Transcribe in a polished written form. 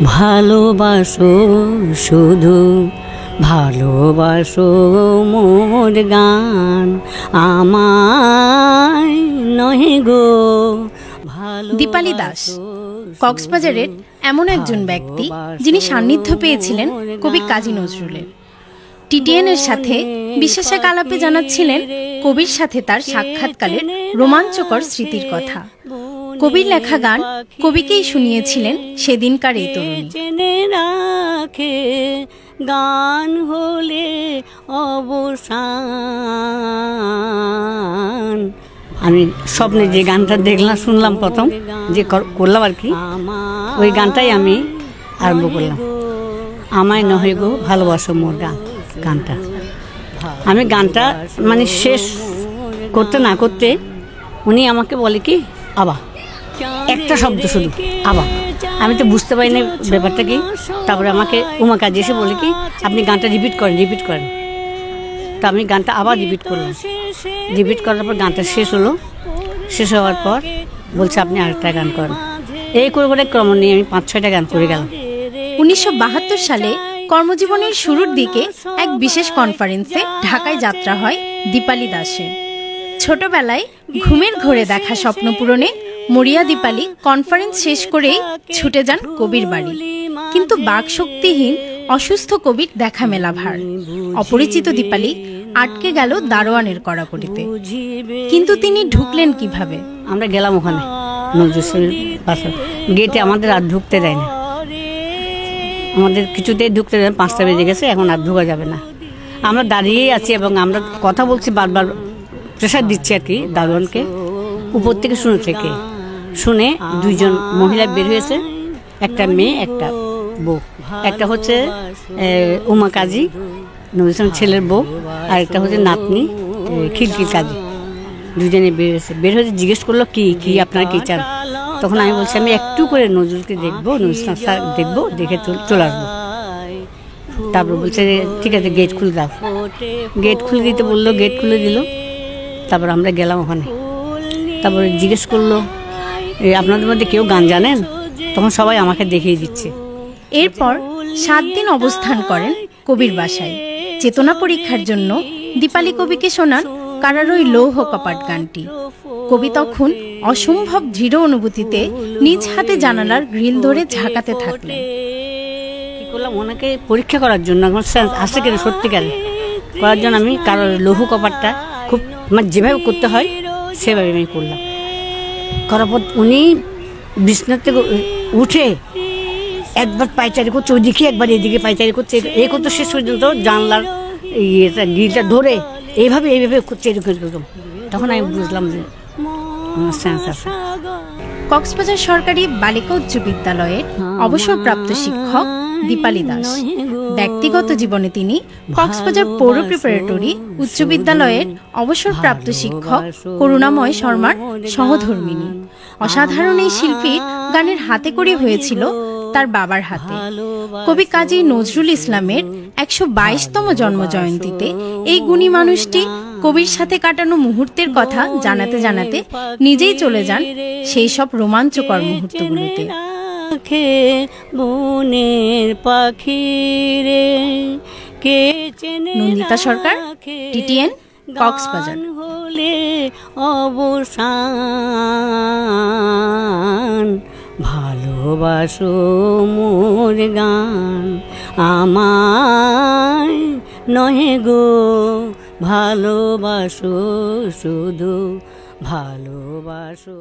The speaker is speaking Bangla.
ভালোবাসো শুধু ভালোবাসো মোর গান আমায় নহে গো। দীপালি দাস কক্সবাজারের এমন একজন ব্যক্তি যিনি সান্নিধ্য পেয়েছিলেন কবি কাজী নজরুলের। টিটিএনের সাথে বিশেষ এক আলাপে জানাচ্ছিলেন কবির সাথে তার সাক্ষাৎকালের রোমাঞ্চকর স্মৃতির কথা। কবির লেখা গান কবিকেই শুনিয়েছিলেন সেদিনকার এই তরুণী। গান হলে অবসান। আমি স্বপ্নে যে গানটা দেখলাম শুনলাম প্রথম যে করলাম আর কি, ওই গানটাই আমি আরম্ভ করলাম, আমায় নহে গো ভালোবাসো মোর গানটা। আমি গানটা মানে শেষ করতে না করতে উনি আমাকে বলে কি আবা, একটা শব্দ শুধু আবা। আমি তো বুঝতে পারি না ব্যাপারটা কি। তারপরে আমাকে উমা কাজী এসে বলে কি আপনি গানটা রিপিট করেন। তো আমি গানটা আবার রিপিট করলাম। রিপিট করার পর গানটা শেষ হলো। শেষ হওয়ার পর বলছে আপনি আরেকটা গান করেন। এই করে ক্রম নিয়ে আমি 5-6টা গান করে গেলাম। 1972 সালে কর্মজীবনের শুরুর দিকে এক বিশেষ কনফারেন্সে ঢাকায় যাত্রা হয় দীপালি দাসের। ছোটবেলায় ঘুমের ঘোরে দেখা স্বপ্ন পূরণে মরিয়া দীপালি কনফারেন্স শেষ করেই ছুটে যান কবির বাড়ি। কিন্তু বাকশক্তিহীন অসুস্থ কবির দেখা মেলা ভার। অপরিচিত দীপালি আটকে গেল দারোয়ানের কড়াকড়িতে। কিন্তু তিনি ঢুকলেন কিভাবে? আমরা গেলাম ওখানে নজরুলের বাসা গেটে, আমাদের আর ঢুকতে দেয় না। আমাদের কিছুতেই ঢুকতে দেয়, 5টা বেজে গেছে, এখন আর ঢোকা যাবে না। আমরা দাঁড়িয়েই আছি এবং আমরা কথা বলছি, বারবার প্রেশার দিচ্ছি আর কি দারোয়ানকে। উপর থেকে শুনে 2জন মহিলা বের হয়েছে, একটা মেয়ে একটা বউ। একটা হচ্ছে উমা কাজী নজরুল ছেলের বউ, আর একটা হচ্ছে নাতনি খিলখিল কাজী। 2জনে বের হয়েছে জিজ্ঞেস করলো কি আপনারা কি চান। তখন আমি বলছি আমি একটু করে নজরুলকে দেখবো, নজরুল স্যার দেখবো, দেখে চলে আসবো। তারপর বলছে ঠিক আছে গেট খুলে দাও। গেট খুলে দিতে বললো, গেট খুলে দিল। তারপর আমরা গেলাম ওখানে। তারপরে জিজ্ঞেস করলো আপনাদের মধ্যে কেউ গান জানেন? তখন সবাই আমাকে দেখিয়ে দিচ্ছে। এরপর 7 দিন অবস্থান করেন কবির বাসায়। চেতনা পরীক্ষার জন্য দীপালি কবিকে শোনান কারার ওই লৌহ কপাট গানটি। কবি তখন অসম্ভব দৃঢ় অনুভূতিতে নিজ হাতে জানালার গ্রিল ধরে ঝাঁকাতে থাকলেন। কি করলাম, ওনাকে পরীক্ষা করার জন্য, আসে কেন সত্যিকারে করার জন্য আমি কারোর লৌহ কপাটটা খুব যেভাবে করতে হয় সেভাবে আমি করলাম। করার পর উনি বিছনার থেকে উঠে একবার পায়চারি করছে ওইদিকে, একবার এদিকে পায়চারি করছে, এই করতে শেষ পর্যন্ত জানলার গ্রিলটা ধরে এইভাবে করছে এরকম। তখন আমি বুঝলাম যে সেন্স আছে। কক্সবাজার সরকারি বালিকা উচ্চ বিদ্যালয়ের অবসরপ্রাপ্ত শিক্ষক দীপালি দাস। ব্যক্তিগত জীবনে তিনি কক্সবাজার পৌর প্রিপারেটরি উচ্চ বিদ্যালয়ের অবসরপ্রাপ্ত শিক্ষক করুণাময় শর্মার সহধর্মিণী। অসাধারণ এই শিল্পীর গানের হাতেখড়ি হয়েছিল তার বাবার হাতে। কবি কাজী নজরুল ইসলামের 122তম জন্মজয়ন্তীতে এই গুণী মানুষটি কবির সাথে কাটানো মুহূর্তের কথা জানাতে নিজেই চলে যান সেই সব রোমাঞ্চকর মুহূর্তগুলোতে। নন্দিতা সরকার, টিটিএন, কক্সবাজার। অবসান ভালোবাসো মোর গান আমায় নহে গো ভালোবাসো শুধু ভালোবাসো।